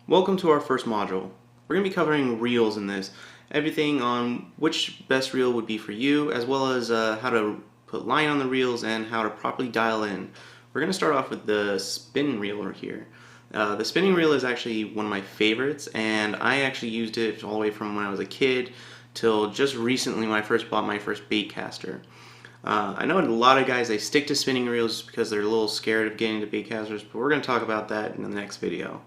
Welcome to our first module. We're going to be covering reels in this. Everything on which best reel would be for you, as well as how to put line on the reels and how to properly dial in. We're going to start off with the spinning reel right here. The spinning reel is actually one of my favorites, and I actually used it all the way from when I was a kid till just recently when I first bought my first bait caster. I know a lot of guys, they stick to spinning reels because they're a little scared of getting to bait casters, but we're going to talk about that in the next video.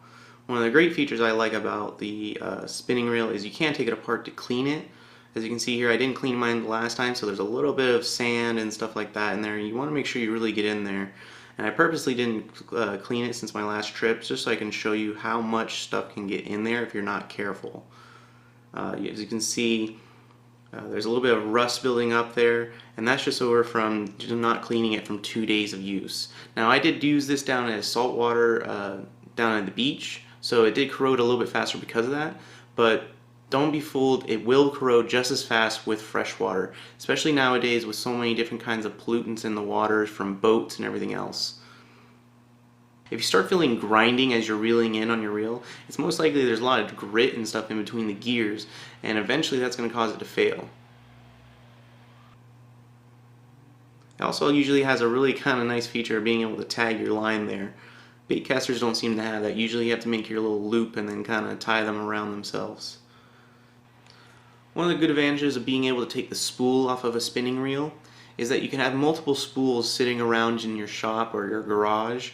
One of the great features I like about the spinning reel is you can take it apart to clean it. As you can see here, I didn't clean mine the last time, so there's a little bit of sand and stuff like that in there. You want to make sure you really get in there. And I purposely didn't clean it since my last trip, just so I can show you how much stuff can get in there if you're not careful. As you can see, there's a little bit of rust building up there, and that's just over from not cleaning it from 2 days of use. Now, I did use this down at saltwater down at the beach, so it did corrode a little bit faster because of that, but don't be fooled, it will corrode just as fast with fresh water, especially nowadays with so many different kinds of pollutants in the waters from boats and everything else. If you start feeling grinding as you're reeling in on your reel, it's most likely there's a lot of grit and stuff in between the gears, and eventually that's going to cause it to fail. It also usually has a really kind of nice feature of being able to tag your line there. Bait casters don't seem to have that. Usually you have to make your little loop and then kind of tie them around themselves. One of the good advantages of being able to take the spool off of a spinning reel is that you can have multiple spools sitting around in your shop or your garage,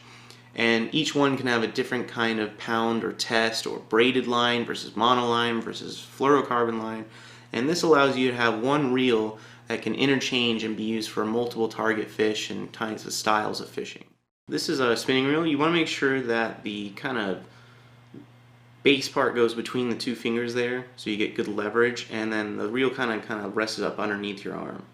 and each one can have a different kind of pound or test or braided line versus monoline versus fluorocarbon line, and this allows you to have one reel that can interchange and be used for multiple target fish and kinds of styles of fishing. This is a spinning reel. You want to make sure that the kind of base part goes between the two fingers there so you get good leverage, and then the reel kind of rests up underneath your arm.